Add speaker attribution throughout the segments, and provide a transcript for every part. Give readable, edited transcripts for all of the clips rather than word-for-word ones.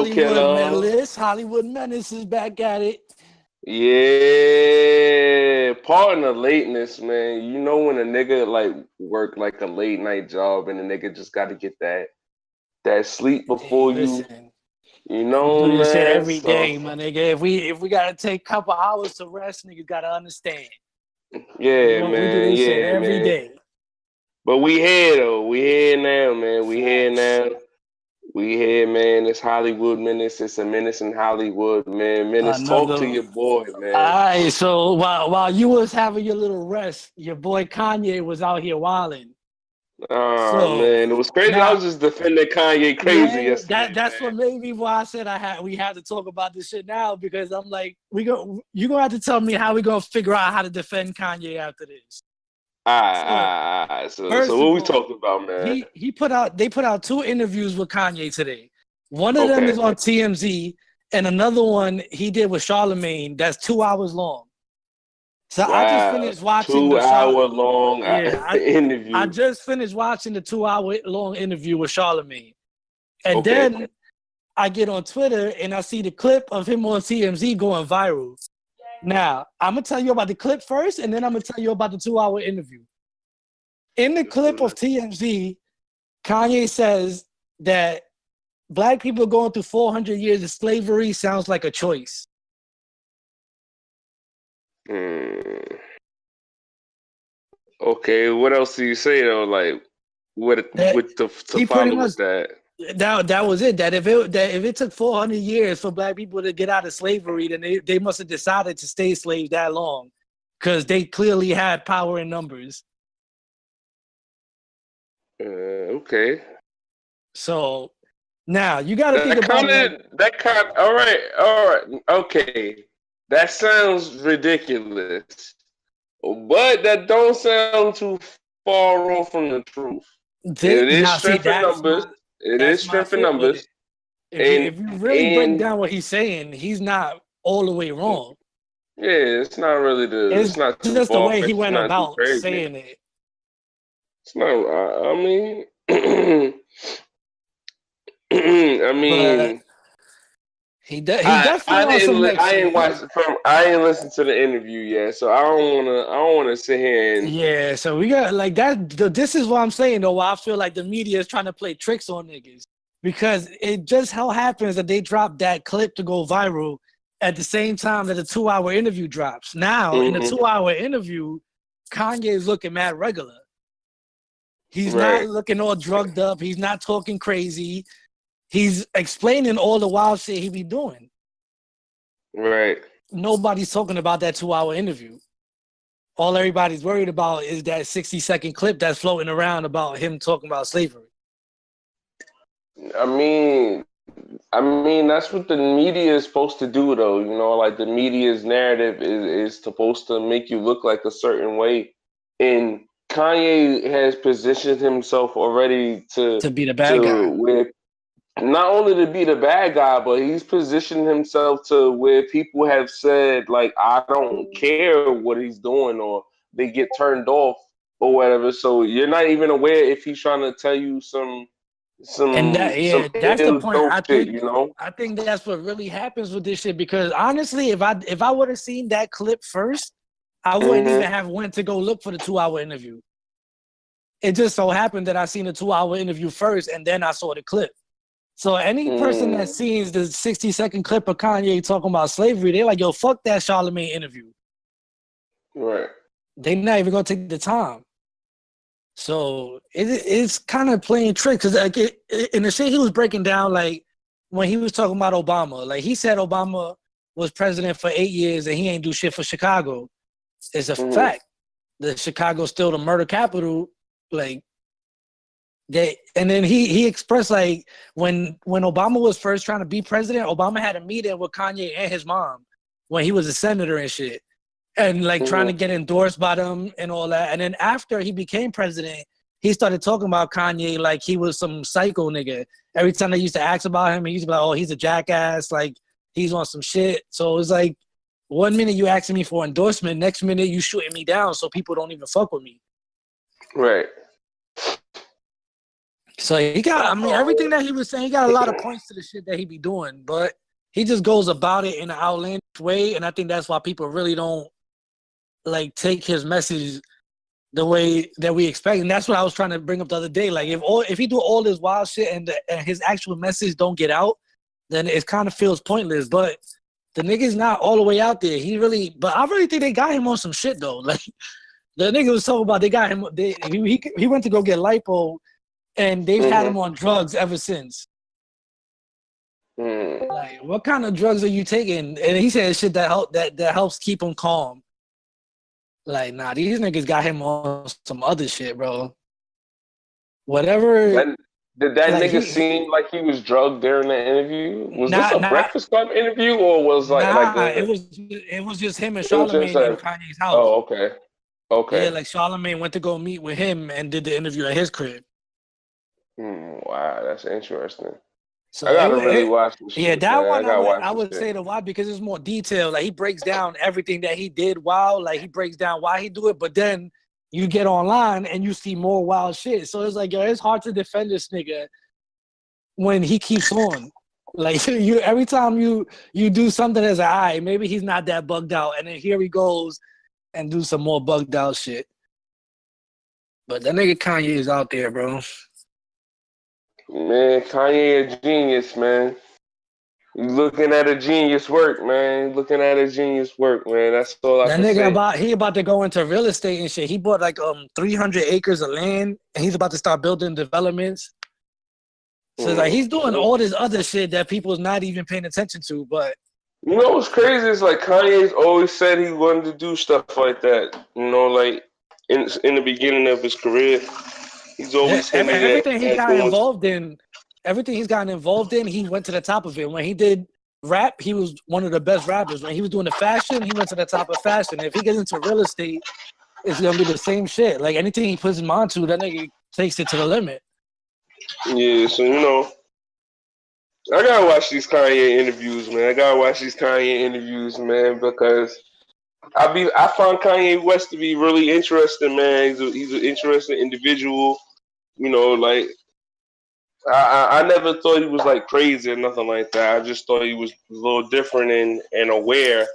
Speaker 1: HollywoodMenace. HollywoodMenace is back at it.
Speaker 2: Yeah, pardon the lateness, man. You know when a nigga like work like a late night job and the nigga just got to get that sleep
Speaker 1: Hey,
Speaker 2: before
Speaker 1: listen.
Speaker 2: you
Speaker 1: We
Speaker 2: know,
Speaker 1: do this shit
Speaker 2: man.
Speaker 1: every
Speaker 2: So
Speaker 1: day, my nigga. If we gotta take a couple hours to rest, niggas gotta understand.
Speaker 2: yeah,
Speaker 1: We do
Speaker 2: man,
Speaker 1: this shit
Speaker 2: yeah,
Speaker 1: every
Speaker 2: man.
Speaker 1: day.
Speaker 2: But we here though. We here now, man. We here
Speaker 1: Facts.
Speaker 2: now. We here, man. It's Hollywood Menace. It's a menace in Hollywood, man. Menace, talk to
Speaker 1: Another.
Speaker 2: your boy, man.
Speaker 1: Alright, so while you was having your little rest, your boy Kanye was out here wilding.
Speaker 2: Oh
Speaker 1: So
Speaker 2: man, it was crazy. I was
Speaker 1: now,
Speaker 2: just defending Kanye crazy
Speaker 1: yeah,
Speaker 2: yesterday,
Speaker 1: that's
Speaker 2: man.
Speaker 1: what made me why I said we had to talk about this shit now because I'm like you gonna have to tell me how we gonna figure out how to defend Kanye after this. So
Speaker 2: Alright. So
Speaker 1: first
Speaker 2: what
Speaker 1: of
Speaker 2: we
Speaker 1: all,
Speaker 2: talking about, man?
Speaker 1: they put out two interviews with Kanye today. One of them
Speaker 2: Okay.
Speaker 1: is on TMZ, and another one he did with Charlemagne that's 2 hours long. So I just
Speaker 2: Wow.
Speaker 1: finished watching
Speaker 2: 2 hour long
Speaker 1: I
Speaker 2: interview.
Speaker 1: just finished watching the 2 hour long interview with Charlemagne. And
Speaker 2: Okay.
Speaker 1: then I get on Twitter and I see the clip of him on TMZ going viral. Now, I'm gonna tell you about the clip first, and then I'm gonna tell you about the 2 hour interview. In the clip of TMZ, Kanye says that Black people going through 400 years of slavery sounds like a choice.
Speaker 2: Hmm. Okay, what else do you say though? Like,
Speaker 1: That
Speaker 2: with to
Speaker 1: he pretty
Speaker 2: follow
Speaker 1: much
Speaker 2: with that?
Speaker 1: that was it. That if it took 400 years for Black people to get out of slavery, then they must have decided to stay slaves that long, because they clearly had power in numbers.
Speaker 2: Okay.
Speaker 1: So now you got to think about it like
Speaker 2: All right. Okay, that sounds ridiculous, but that don't sound too far off from the truth. It is
Speaker 1: now. See,
Speaker 2: strength in numbers. It is
Speaker 1: that's my
Speaker 2: strength in
Speaker 1: fit with it.
Speaker 2: numbers,
Speaker 1: If you really break
Speaker 2: and
Speaker 1: down what he's saying, he's not all the way wrong.
Speaker 2: yeah, it's not really
Speaker 1: It's
Speaker 2: it's not too
Speaker 1: just the
Speaker 2: far
Speaker 1: way he
Speaker 2: fetched. It's
Speaker 1: went
Speaker 2: not too
Speaker 1: about
Speaker 2: crazy.
Speaker 1: saying it.
Speaker 2: It's not. I mean, I
Speaker 1: But
Speaker 2: mean.
Speaker 1: he's definitely on some next
Speaker 2: I ain't
Speaker 1: shit.
Speaker 2: I ain't listened to the interview yet, so I don't wanna sit here and
Speaker 1: Yeah, so we got like that. This is what I'm saying though. Why I feel like the media is trying to play tricks on niggas, because it just how happens that they drop that clip to go viral at the same time that the 2 hour interview drops. Now in the
Speaker 2: mhm,
Speaker 1: 2 hour interview, Kanye is looking mad regular. He's not
Speaker 2: right,
Speaker 1: looking all drugged up. He's not talking crazy. He's explaining all the wild shit he be doing.
Speaker 2: right.
Speaker 1: Nobody's talking about that 2 hour interview. All everybody's worried about is that 60-second clip that's floating around about him talking about slavery.
Speaker 2: I mean that's what the media is supposed to do though, you know, like the media's narrative is supposed to make you look like a certain way. And Kanye has positioned himself already
Speaker 1: To be the bad
Speaker 2: to
Speaker 1: guy.
Speaker 2: where not only to be the bad guy, but he's positioned himself to where people have said, like, I don't care what he's doing, or they get turned off or whatever. So you're not even aware if he's trying to tell you
Speaker 1: And that's the
Speaker 2: ill
Speaker 1: point.
Speaker 2: dope shit, you know?
Speaker 1: I think that's what really happens with this shit. Because honestly, if I would have seen that clip first, I wouldn't even
Speaker 2: Mm-hmm.
Speaker 1: have went to go look for the 2 hour interview. It just so happened that I seen the 2 hour interview first, and then I saw the clip. So any person that
Speaker 2: Mm,
Speaker 1: sees the 60-second clip of Kanye talking about slavery, they're like, yo, fuck that Charlemagne interview.
Speaker 2: right.
Speaker 1: They're not even gonna take the time. So it's kind of playing tricks, because like in the shit he was breaking down, like when he was talking about Obama, like he said Obama was president for 8 years and he ain't do shit for Chicago. It's a
Speaker 2: Mm-hmm.
Speaker 1: fact. The Chicago's still the murder capital. Like and then he expressed like when Obama was first trying to be president, Obama had a meeting with Kanye and his mom when he was a senator and shit, and like trying to
Speaker 2: Mm-hmm.
Speaker 1: get endorsed by them and all that. And then after he became president, he started talking about Kanye like he was some psycho nigga. Every time they used to ask about him, he used to be like, "Oh, he's a jackass. Like he's on some shit." So it's like 1 minute you asking me for endorsement, next minute you shooting me down, so people don't even fuck with me.
Speaker 2: Right.
Speaker 1: So he got, I mean, everything that he was saying, he got a lot of points to the shit that he be doing, but he just goes about it in an outlandish way, and I think that's why people really don't like take his message the way that we expect. And that's what I was trying to bring up the other day. Like if he do all this wild shit and his actual message don't get out, then it kind of feels pointless. But the nigga's not all the way out there. But I really think they got him on some shit though. Like the nigga was talking about, they got him. He went to go get lipo, and they've had him on drugs ever since. Like, what kind of drugs are you taking? And he said shit that helps keep him calm. Like, nah, these niggas got him on some other shit, bro. Whatever.
Speaker 2: Did that nigga seem like he was drugged during the interview? Was this a Breakfast Club interview, or was
Speaker 1: it was just him and Charlamagne in Kanye's house.
Speaker 2: Oh, okay.
Speaker 1: Yeah, like Charlamagne went to go meet with him and did the interview at his crib.
Speaker 2: Wow, that's interesting.
Speaker 1: So
Speaker 2: I gotta really watch this shit.
Speaker 1: Yeah, that one I would say the why, because it's more detailed. Like he breaks down everything that he did wild. Like he breaks down why he do it, but then you get online and you see more wild shit. So it's like, yo, it's hard to defend this nigga when he keeps on. Like every time you do something as an eye, maybe he's not that bugged out, and then here he goes and do some more bugged out shit. But that nigga Kanye is out there, bro.
Speaker 2: Man, Kanye a genius, man. You looking at a genius work, man. That's all I can say.
Speaker 1: That nigga he about to go into real estate and shit. He bought like 300 acres of land, and he's about to start building developments. So it's like he's doing all this other shit that people's not even paying attention to. But
Speaker 2: you know what's crazy is like Kanye's always said he wanted to do stuff like that. You know, like in the beginning of his career. He's always
Speaker 1: everything he's gotten involved in, he went to the top of it. When he did rap, he was one of the best rappers. When he was doing the fashion, he went to the top of fashion. If he gets into real estate, it's gonna be the same shit. Like anything he puts his mind to, that nigga takes it to the limit.
Speaker 2: Yeah, so you know, I gotta watch these Kanye interviews, man. Because I find Kanye West to be really interesting, man. He's an interesting individual. You know, like I never thought he was like crazy or nothing like that. I just thought he was a little different and aware.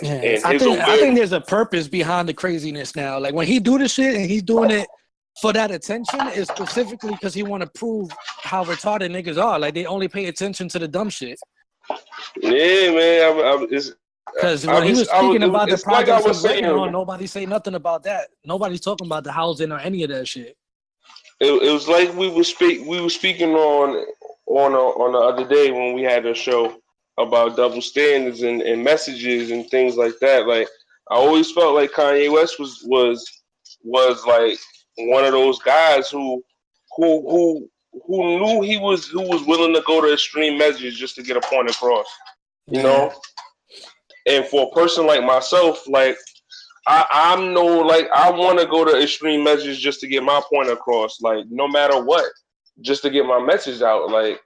Speaker 1: Yeah, I think there's a purpose behind the craziness now. Like when he do the shit and he's doing it for that attention, is specifically because he want to prove how retarded niggas are. Like they only pay attention to the dumb shit.
Speaker 2: Yeah, man.
Speaker 1: Because when he was speaking about the projects he's working on, nobody say nothing about that. Nobody's talking about the housing or any of that shit.
Speaker 2: It was like we were speaking on the other day when we had a show about double standards and messages and things like that. Like I always felt like Kanye West was like one of those guys who knew he was willing to go to extreme measures just to get a point across. You know? And for a person like myself, like I want to go to extreme measures just to get my point across, like no matter what, just to get my message out. Like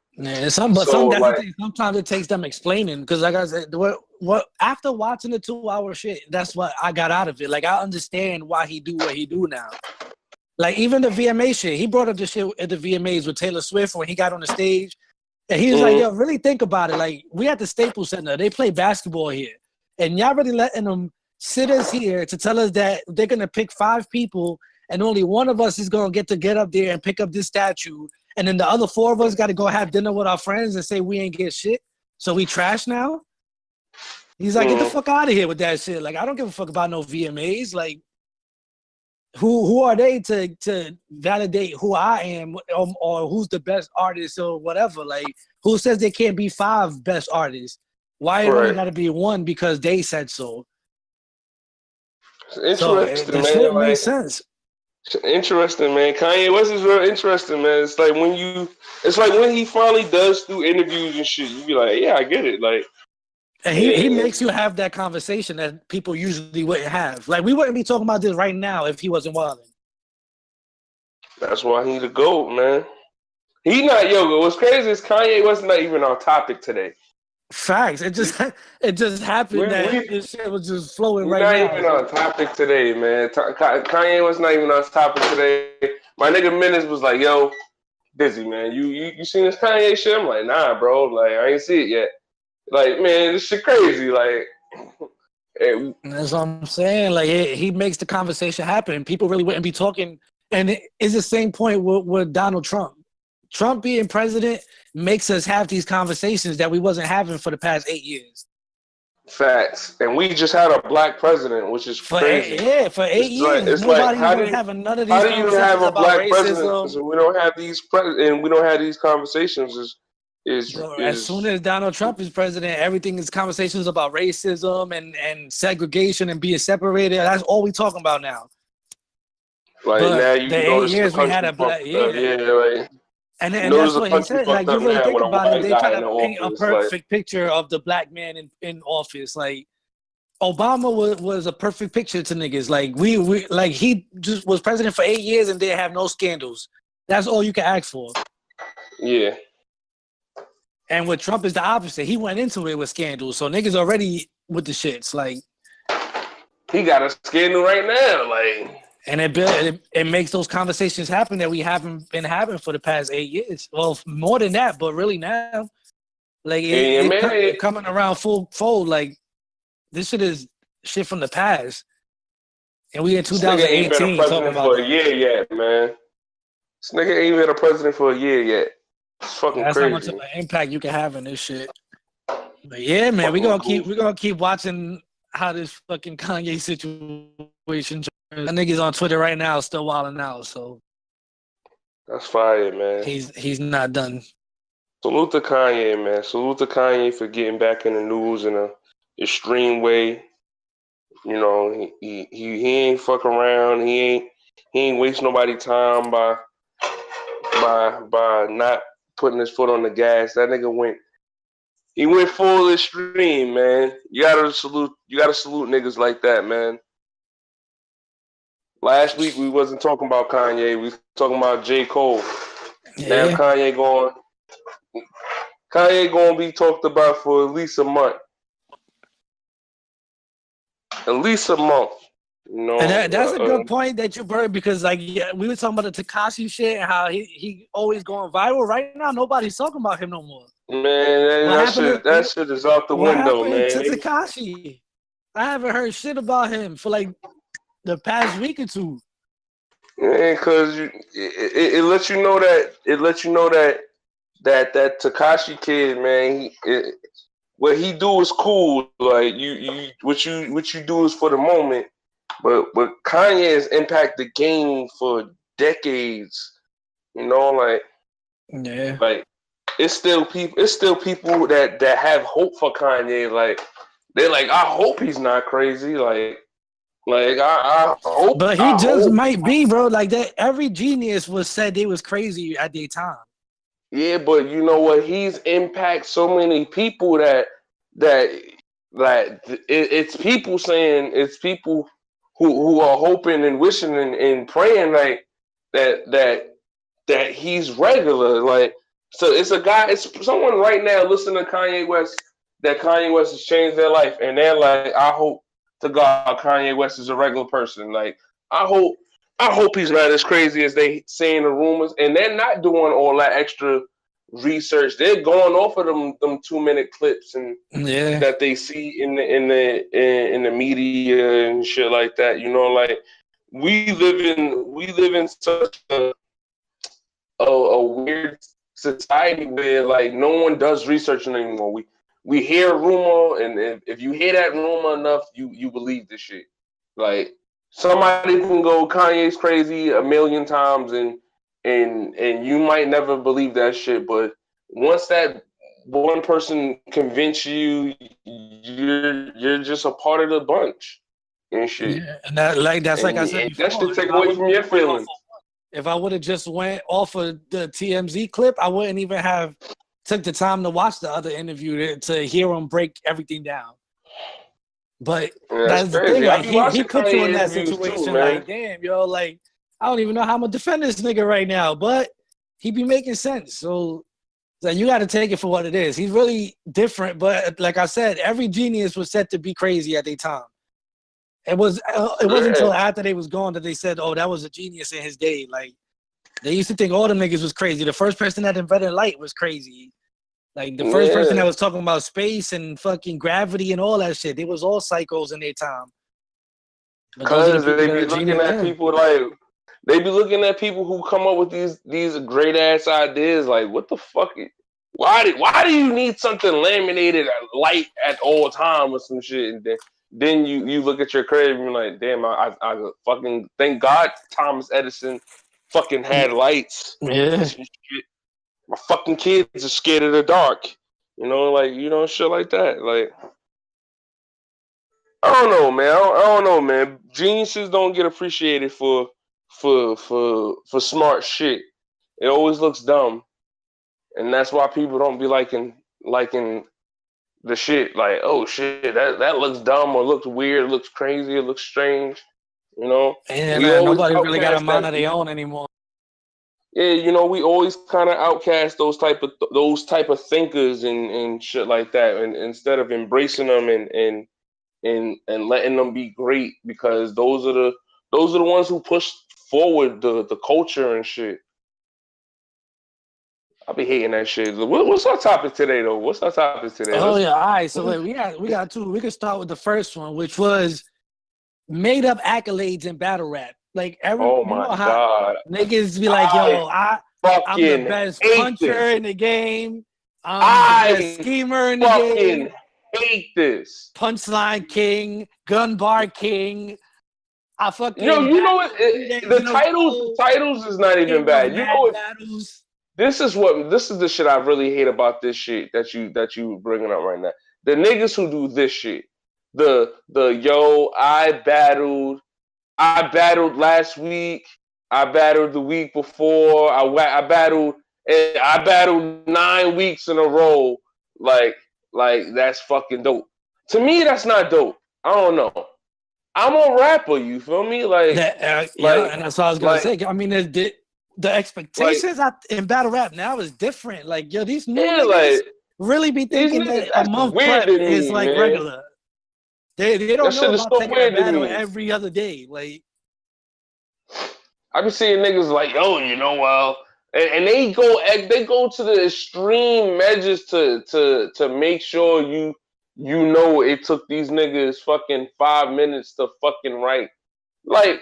Speaker 2: sometimes it takes them explaining, because like I said, what after watching the 2-hour shit, that's what I got out of it. Like I understand why he do what he do now. Like even the VMA shit, he brought up the shit at the VMAs with Taylor Swift when he got on the stage, and he was like, "Yo, really think about it. Like we at the Staples Center, they play basketball here, and y'all really letting them sit us here to tell us that they're gonna pick 5 people, and only one of us is gonna get up there and pick up this statue, and then the other 4 of us got to go have dinner with our friends and say we ain't get shit, so we trash now." He's like, "Get the fuck out of here with that shit. Like I don't give a fuck about no VMAs. Like who are they to validate who I am or who's the best artist or whatever? Like who says there can't be 5 best artists? Why it only got to be 1 because they said so?" It's interesting, man.
Speaker 1: Shit makes sense.
Speaker 2: Interesting, man. Kanye West is real interesting, man. It's like when he finally does do interviews and shit, you be like, yeah, I get it. Like,
Speaker 1: and he makes you have that conversation that people usually wouldn't have. Like, we wouldn't be talking about this right now if he wasn't wilding.
Speaker 2: That's why he's the GOAT, man. He not yoga. What's crazy is Kanye was not even on topic today.
Speaker 1: Facts. It just happened that this shit was just flowing right now.
Speaker 2: We're not even on topic today, man. Kanye was not even on topic today. My nigga Menace was like, "Yo, busy, man. You seen this Kanye shit? I'm like, nah, bro. Like, I ain't see it yet. Like, man, this shit crazy. Like,
Speaker 1: that's what I'm saying. Like, he makes the conversation happen. People really wouldn't be talking. And it's the same point with Donald Trump. Trump being president makes us have these conversations that we wasn't having for the past 8 years.
Speaker 2: Facts. And we just had a black president, which is crazy.
Speaker 1: For 8 years. Nobody was having none of these
Speaker 2: conversations. How do you have a black president so we don't have these conversations?
Speaker 1: As soon as Donald Trump is president, everything is conversations about racism and segregation and being separated. That's all we talking about now.
Speaker 2: Like,
Speaker 1: but
Speaker 2: now you
Speaker 1: the 8 years we had a black,
Speaker 2: like,
Speaker 1: and that's what he said. Like, you really think about it, they try to paint a perfect picture of the black man in office. Like, Obama was a perfect picture to niggas. Like, we like, he just was president for 8 years and didn't have no scandals. That's all you can ask for.
Speaker 2: Yeah.
Speaker 1: And with Trump is the opposite. He went into it with scandals, so niggas already with the shits. Like,
Speaker 2: he got a scandal right now. Like.
Speaker 1: And it makes those conversations happen that we haven't been having for the past 8 years. Well, more than that, but really now, like, it coming around full fold. Like, this shit is shit from the past, and we in 2018 talking about
Speaker 2: for a year yet, man. This nigga ain't been a president for a year yet. It's fucking crazy.
Speaker 1: That's how much of an impact you can have in this shit. But yeah, man, we're gonna keep watching how this fucking Kanye situation. That nigga's on Twitter right now, still wilding out. So
Speaker 2: that's fire, man.
Speaker 1: He's not done.
Speaker 2: Salute to Kanye, man. Salute to Kanye for getting back in the news in a extreme way. You know, he ain't fuck around. He ain't waste nobody time by not putting his foot on the gas. That nigga went full extreme, man. You gotta salute niggas like that, man. Last week we wasn't talking about Kanye. We was talking about J. Cole. Yeah. Now Kanye gonna be talked about for at least a month. At least a month. You know,
Speaker 1: and that's a good point that you brought, because like, yeah, we were talking about the Tekashi shit and how he always going viral. Right now, nobody's talking about him no more.
Speaker 2: Man, that shit is out the window, man.
Speaker 1: To Tekashi, I haven't heard shit about him for like the past week or two.
Speaker 2: Man, because it lets you know that Tekashi kid, man, what he do is cool. Like, what you do is for the moment, but Kanye has impacted the game for decades. You know, like,
Speaker 1: yeah,
Speaker 2: like it's still people that have hope for Kanye. Like, they're like, I hope he's not crazy. Like I hope.
Speaker 1: But he might be, bro. Like, that, every genius was said they was crazy at their time.
Speaker 2: Yeah, but you know what? He's impacted so many people that it's people saying, it's people who are hoping and wishing and praying like that he's regular. Like, so it's someone right now listening to Kanye West, that Kanye West has changed their life, and they're like, I hope to God Kanye West is a regular person. Like, I hope he's not as crazy as they say in the rumors, and they're not doing all that extra research. They're going off of them 2-minute clips and that they see in the media and shit like that. You know, like, we live in such a weird society where, like, no one does research anymore. We hear a rumor, and if you hear that rumor enough, you believe the shit. Like, somebody can go Kanye's crazy a million times, and you might never believe that shit. But once that one person convince you, you're just a part of the bunch and shit.
Speaker 1: Yeah, and that's like I said before.
Speaker 2: That should take away from your feelings.
Speaker 1: If I would have just went off of the TMZ clip, I wouldn't even have took the time to watch the other interview to hear him break everything down. But that's the thing. Like, he put you in that situation. Too, like, damn, yo, like, I don't even know how I'm gonna defend this nigga right now. But he be making sense. So you got to take it for what it is. He's really different. But like I said, every genius was set to be crazy at their time. It wasn't until after they was gone that they said, "Oh, that was a genius in his day." Like, They used to think all the niggas was crazy. The first person that invented light was crazy. Like, the first person that was talking about space and fucking gravity and all that shit, they was all psychos in their time.
Speaker 2: Because they be looking at people like, they be looking at people who come up with these great ass ideas. Like, what the fuck? Why do you need something laminated at light at all time or some shit? And then you look at your crib and you're like, damn, I fucking thank God Thomas Edison fucking had lights.
Speaker 1: Yeah.
Speaker 2: My fucking kids are scared of the dark. You know, like, you know, shit like that. Like, I don't know, man. I don't know, man. Geniuses don't get appreciated for smart shit. It always looks dumb, and that's why people don't be liking the shit. Like, oh shit, that looks dumb or looks weird, looks crazy, it looks strange. You know,
Speaker 1: and nobody really got a mind of their own anymore.
Speaker 2: Yeah, you know, we always kind of outcast those type of thinkers and shit like that, and instead of embracing them and letting them be great, because those are the ones who push forward the culture and shit. I'll be hating that shit. What's our topic today, though?
Speaker 1: Oh yeah, all right. So wait, we got two. We can start with the first one, which was made up accolades in battle rap. Like,
Speaker 2: oh my God,
Speaker 1: niggas be like, yo, I'm the best puncher in the game. I'm the best schemer in the game.
Speaker 2: Hate this.
Speaker 1: Punchline king, gun bar king. I fucking
Speaker 2: you know what? The titles is not even bad. You know what?
Speaker 1: Battles.
Speaker 2: This is the shit I really hate about this shit that you bringing up right now. The niggas who do this shit. The yo, I battled last week. I battled the week before. I battled 9 weeks in a row. Like that's fucking dope. To me, that's not dope. I don't know. I'm a rapper. You feel me? Like,
Speaker 1: and that's what I was gonna say. I mean, the expectations in battle rap now is different. Like, yo, these new niggas really be thinking that a month prep is like regular. They don't know about taking a battle every other day. Like,
Speaker 2: I be seeing niggas like, yo, you know, well, and they go to the extreme measures to make sure you know it took these niggas fucking 5 minutes to fucking write. Like,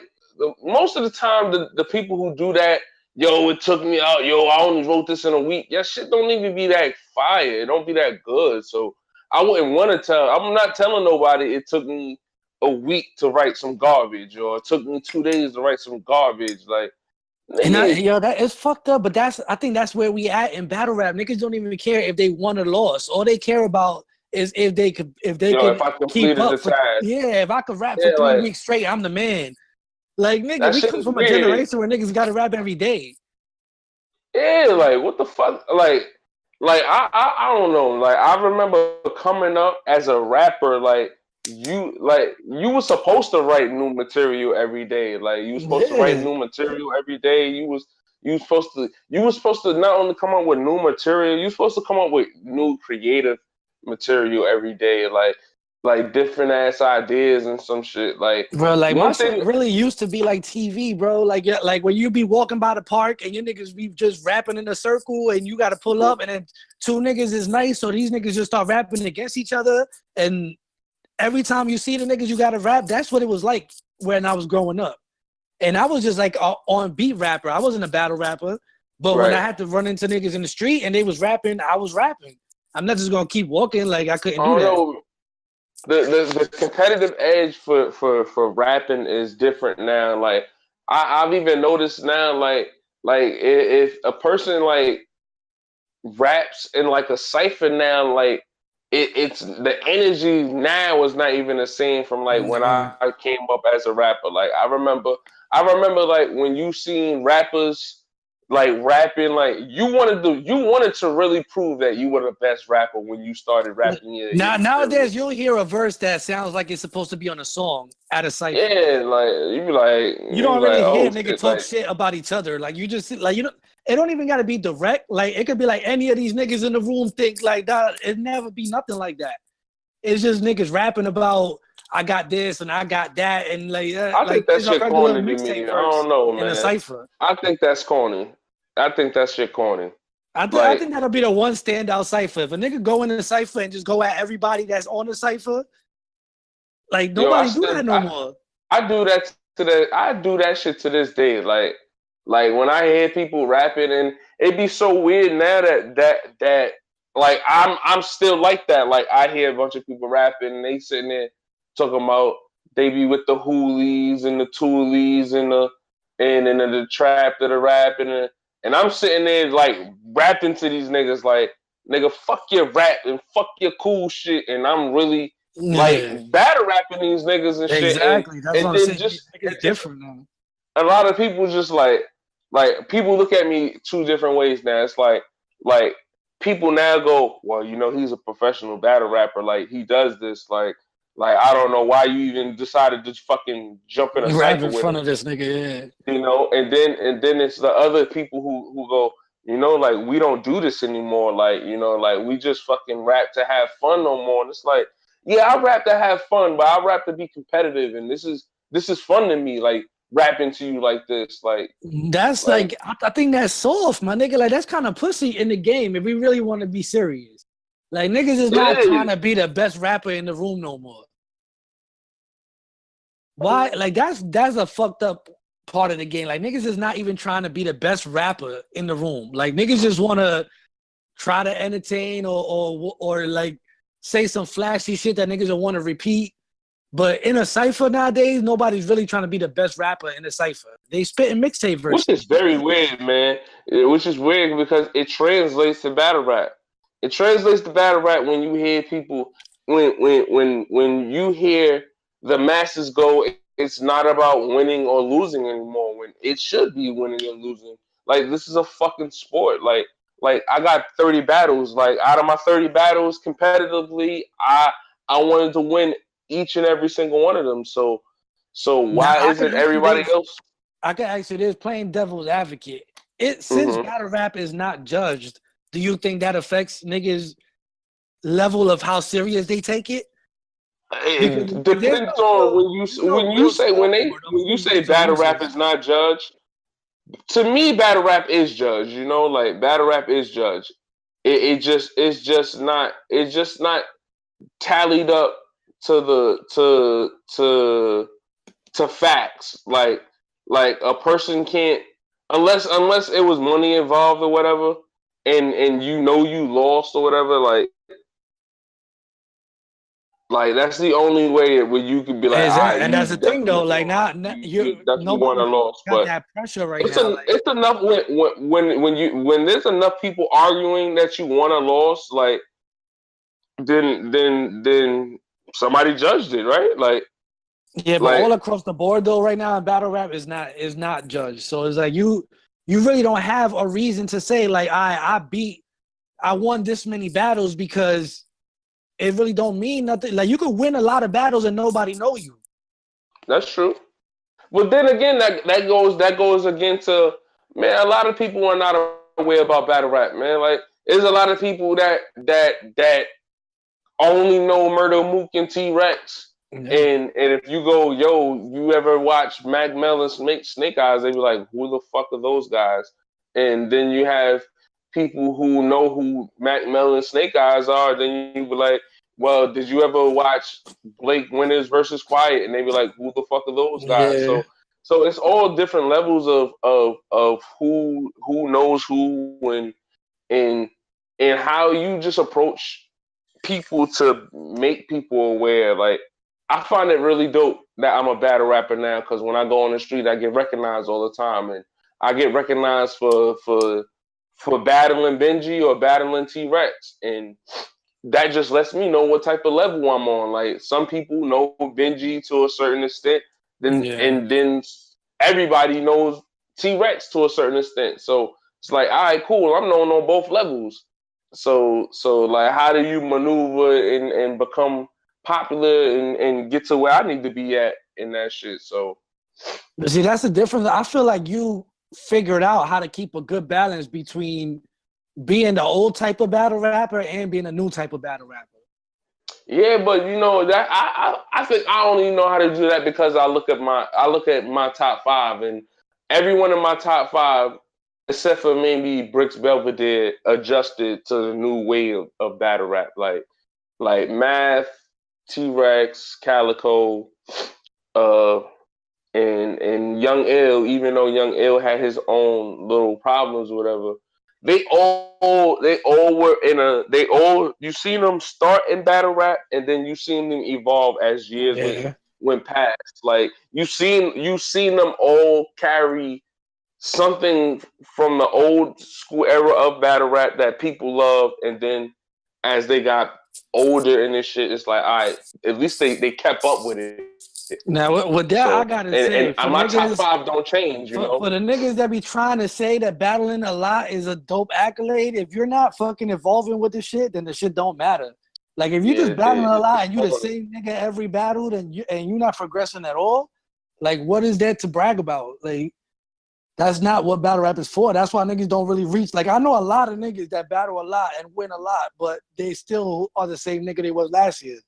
Speaker 2: most of the time, the people who do that, yo, it took me out, yo, I only wrote this in a week. Yeah, shit don't even be that fire. It don't be that good. So I wouldn't want to tell. I'm not telling nobody it took me a week to write some garbage, or it took me 2 days to write some garbage. Like,
Speaker 1: that is fucked up. But I think that's where we at in battle rap. Niggas don't even care if they won or lost. All they care about is if they could keep up. If I could rap for 3 weeks straight, I'm the man. Like, nigga, we come from a generation where niggas got to rap every day.
Speaker 2: Yeah, like, what the fuck? Like I don't know. Like, I remember coming up as a rapper, you were supposed to write new material every day. Like, you were supposed to write new material every day. You were supposed to not only come up with new material, you were supposed to come up with new creative material every day. Like different ass ideas and some shit. Like,
Speaker 1: bro, like, my shit really used to be like TV, bro. Like when you be walking by the park and your niggas be just rapping in a circle and you got to pull up, and then two niggas is nice, so these niggas just start rapping against each other. And every time you see the niggas you got to rap, that's what it was like when I was growing up. And I was just like on beat rapper. I wasn't a battle rapper. But when I had to run into niggas in the street and they was rapping, I was rapping. I'm not just gonna keep walking. Like, I couldn't do that.
Speaker 2: Know. The competitive edge for rapping is different now. Like, I've even noticed now, like if a person like raps in like a cipher now, like it's the energy now is not even the same from like when I came up as a rapper. Like, I remember like when you seen rappers like rapping, like you wanted to really prove that you were the best rapper when you started rapping.
Speaker 1: Nowadays you'll hear a verse that sounds like it's supposed to be on a song at a cipher.
Speaker 2: Yeah, like you be like,
Speaker 1: you don't really hear niggas talk shit about each other. Like, you just like, you know, it don't even gotta be direct. Like, it could be like any of these niggas in the room think like that. It never be nothing like that. It's just niggas rapping about, I got this and I got that, and
Speaker 2: I
Speaker 1: like
Speaker 2: think that
Speaker 1: it's a
Speaker 2: shit
Speaker 1: regular
Speaker 2: corny to me.
Speaker 1: mixtape
Speaker 2: I
Speaker 1: verse
Speaker 2: don't know,
Speaker 1: in a
Speaker 2: man.
Speaker 1: cipher.
Speaker 2: I think that's corny. I think that shit corny.
Speaker 1: I think that'll be the one standout cipher. If a nigga go in the cipher and just go at everybody that's on the cipher, like nobody do that no more.
Speaker 2: I do that I do that shit to this day. Like when I hear people rapping, and it'd be so weird now that like I'm still like that. Like I hear a bunch of people rapping and they sitting there talking about they be with the hoolies and the toolies and the trap that are rapping, and I'm sitting there like rapping to these niggas like, nigga, fuck your rap and fuck your cool shit, and I'm really like
Speaker 1: Yeah,
Speaker 2: battle rapping these niggas and shit,
Speaker 1: exactly. That's
Speaker 2: and
Speaker 1: what I'm
Speaker 2: then
Speaker 1: saying.
Speaker 2: just
Speaker 1: It's different now.
Speaker 2: a lot of people just like people look at me two different ways now. It's like people now go, well, you know, he's a professional battle rapper, like he does this, like I don't know why you even decided to fucking jump in a
Speaker 1: Right
Speaker 2: cypher
Speaker 1: in
Speaker 2: with
Speaker 1: front
Speaker 2: him,
Speaker 1: of this nigga,
Speaker 2: you know, and then it's the other people who go, you know, like we don't do this anymore, like, you know, like we just fucking rap to have fun no more. And it's like, yeah, I rap to have fun, but I rap to be competitive, and this is fun to me, like rapping to you like this,
Speaker 1: yeah. That's like I think that's soft, my nigga. Like that's kind of pussy in the game if we really want to be serious. Like niggas is not
Speaker 2: it
Speaker 1: trying
Speaker 2: is.
Speaker 1: to be the best rapper in the room no more. Why? Like that's a fucked up part of the game. Like niggas is not even trying to be the best rapper in the room. Like niggas just want to try to entertain or like say some flashy shit that niggas don't want to repeat. But in a cipher nowadays, nobody's really trying to be the best rapper in a cipher. They spit in mixtape
Speaker 2: Which
Speaker 1: verses.
Speaker 2: is very weird, man. Which is weird because it translates to battle rap. It translates to battle rap when you hear people when you hear the masses go. It's not about winning or losing anymore. When it should be winning and losing. Like this is a fucking sport. Like I got 30 battles. Like out of my 30 battles competitively, I wanted to win each and every single one of them. So
Speaker 1: Now
Speaker 2: why
Speaker 1: I can
Speaker 2: isn't
Speaker 1: ask you
Speaker 2: everybody
Speaker 1: this.
Speaker 2: else?
Speaker 1: I can ask you this, playing devil's advocate. Since
Speaker 2: Mm-hmm.
Speaker 1: battle rap is not judged, do you think that affects niggas' level of how serious they take it? Because
Speaker 2: It
Speaker 1: if there's
Speaker 2: depends on
Speaker 1: there's no real scoreboard of
Speaker 2: when you
Speaker 1: who
Speaker 2: say
Speaker 1: wins or
Speaker 2: battle rap
Speaker 1: loses.
Speaker 2: is not judged. To me, battle rap is judged. You know, like battle rap is judged. It's just not tallied up to the to facts. Like a person can't, unless it was money involved or whatever, and you know you lost or whatever. Like that's the only way where you could be like, all right,
Speaker 1: And that's
Speaker 2: you
Speaker 1: the thing though.
Speaker 2: definitely
Speaker 1: Like
Speaker 2: lost.
Speaker 1: now
Speaker 2: You definitely won
Speaker 1: nobody
Speaker 2: or lost.
Speaker 1: got
Speaker 2: But
Speaker 1: that pressure right now. Like
Speaker 2: it's enough when there's enough people arguing that you won or lost, like then somebody judged it, right?
Speaker 1: yeah, but
Speaker 2: Like
Speaker 1: all across the board though, right now, battle rap is not judged. So it's like you really don't have a reason to say like I won this many battles because it really don't mean nothing. Like you could win a lot of battles and nobody know you.
Speaker 2: that's true. But then again, that goes against man. A lot of people are not aware about battle rap, man. Like there's a lot of people that only know Murder Mook and T Rex.
Speaker 1: Yeah.
Speaker 2: And if you go, yo, you ever watch Mac Mellon's Snake Eyes? They be like, who the fuck are those guys? And then you have people who know who Mac Mellon and Snake Eyes are. Then you be like, well, did you ever watch Blake Winters versus Quiet? And they be like, who the fuck are those guys?
Speaker 1: Yeah.
Speaker 2: So it's all different levels of who knows who and and how you just approach people to make people aware. Like I find it really dope that I'm a battle rapper now because when I go on the street, I get recognized all the time, and I get recognized for battling Benji or battling T Rex, and that just lets me know what type of level I'm on. Like some people know Benji to a certain extent,
Speaker 1: Yeah.
Speaker 2: then everybody knows T Rex to a certain extent. So it's like, all right, cool. I'm known on both levels. So like, how do you maneuver and become popular and get to where I need to be at in that shit? So
Speaker 1: But see, that's the difference. I feel like you figured out how to keep a good balance between being the old type of battle rapper and being a new type of battle rapper.
Speaker 2: Yeah, but you know that I think I only know how to do that because I look at my top five, and everyone in my top five, except for maybe Bricks Belvedere, adjusted to the new way of battle rap. Like Math, T-Rex, Calico, uh, and Young Ill. Even though Young Ill had his own little problems, or whatever, they all were in a they all you seen them start in battle rap, and then you seen them evolve as years
Speaker 1: Yeah.
Speaker 2: went past. Like you seen them all carry something from the old school era of battle rap that people love, and then as they got older in this shit, it's like, all right, at least they kept up with it.
Speaker 1: Now, with that,
Speaker 2: So
Speaker 1: I gotta
Speaker 2: and
Speaker 1: say, for
Speaker 2: my top
Speaker 1: niggas,
Speaker 2: five don't change, you
Speaker 1: for
Speaker 2: know.
Speaker 1: the niggas that be trying to say that battling a lot is a dope accolade, if you're not fucking evolving with the shit, then the shit don't matter. Like if you just battling a lot and you the same nigga every battle, then you're not progressing at all. Like, what is that to brag about? Like, that's not what battle rap is for. That's why niggas don't really reach. Like, I know a lot of niggas that battle a lot and win a lot, but they still are the same nigga they was last year.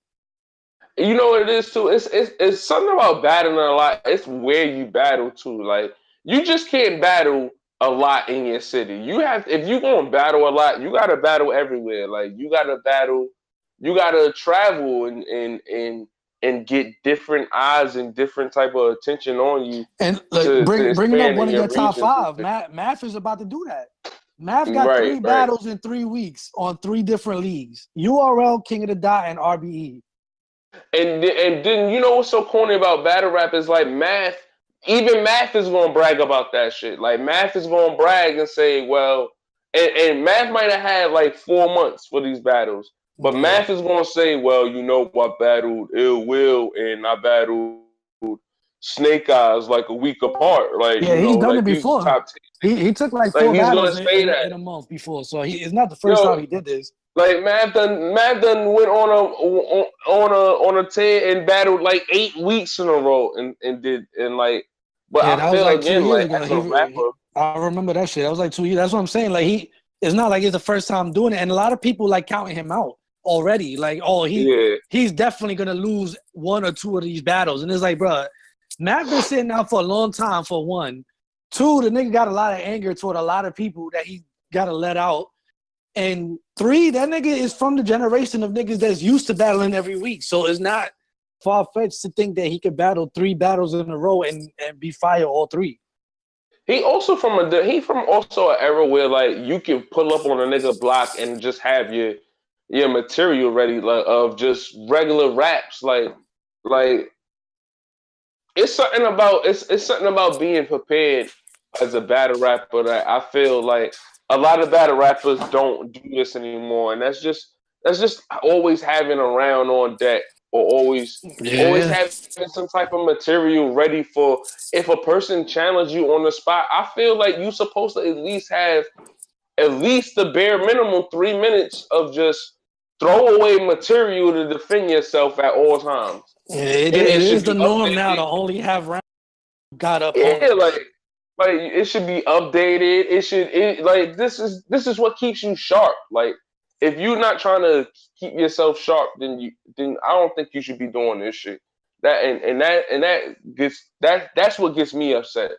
Speaker 2: You know what it is too? It's something about battling a lot. It's where you battle too. Like you just can't battle a lot in your city. You have if you gonna battle a lot, you gotta battle everywhere. Like you gotta battle, you gotta travel and get different eyes and different type of attention on you
Speaker 1: And like
Speaker 2: to
Speaker 1: bringing up
Speaker 2: expand
Speaker 1: one
Speaker 2: in
Speaker 1: of
Speaker 2: your
Speaker 1: your top
Speaker 2: regions.
Speaker 1: five, Math is about to do that. Math got
Speaker 2: Right,
Speaker 1: three
Speaker 2: right.
Speaker 1: battles in 3 weeks on 3 different leagues: URL, King of the Dot, and RBE.
Speaker 2: And then you know what's so corny about battle rap is like Math. Even Math is gonna brag about that shit. Like Math is gonna brag and say, well, and Math might have had like 4 months for these battles, but
Speaker 1: Yeah,
Speaker 2: Math is gonna say, well, you know, I battled Ill Will and I battled Snake Eyes like a week apart. Like
Speaker 1: yeah,
Speaker 2: you
Speaker 1: he's
Speaker 2: know,
Speaker 1: done
Speaker 2: like
Speaker 1: it
Speaker 2: these
Speaker 1: before.
Speaker 2: top 10.
Speaker 1: He took like
Speaker 2: Like
Speaker 1: four
Speaker 2: he's gonna
Speaker 1: battles
Speaker 2: say that.
Speaker 1: in a month before, so it's not the first
Speaker 2: Yo,
Speaker 1: time he did this.
Speaker 2: like Math done went on a 10 and battled like 8 weeks in a row and did and like, but
Speaker 1: Yeah,
Speaker 2: I
Speaker 1: that was
Speaker 2: feel
Speaker 1: like two
Speaker 2: again
Speaker 1: years
Speaker 2: like
Speaker 1: ago.
Speaker 2: as a rapper,
Speaker 1: I remember that shit. That was like 2 years. That's what I'm saying. Like it's not like it's the first time doing it, and a lot of people like counting him out already. Like, oh,
Speaker 2: yeah,
Speaker 1: he's definitely gonna lose one or two of these battles, and it's like, bro, Matt been sitting out for a long time. For one, two, the nigga got a lot of anger toward a lot of people that he got to let out, and three, that nigga is from the generation of niggas that's used to battling every week. So it's not far-fetched to think that he could battle 3 battles in a row and be fire all three.
Speaker 2: he from also an era where like you can pull up on a nigga block and just have your material ready, like of just regular raps, like it's something about being prepared as a battle rapper that I feel like a lot of battle rappers don't do this anymore, and that's just always having around on deck, or always
Speaker 1: Yeah.
Speaker 2: having some type of material ready for if a person challenges you on the spot. I feel like you're supposed to at least have at least the bare minimum 3 minutes of just throwaway material to defend yourself at all times,
Speaker 1: Yeah,
Speaker 2: and
Speaker 1: it
Speaker 2: it
Speaker 1: is
Speaker 2: should
Speaker 1: the
Speaker 2: be
Speaker 1: norm now
Speaker 2: updated.
Speaker 1: to only have round got
Speaker 2: Yeah,
Speaker 1: opponents.
Speaker 2: like it should be updated. Like this is what keeps you sharp. Like if you're not trying to keep yourself sharp, then I don't think you should be doing this shit. That's what gets me upset.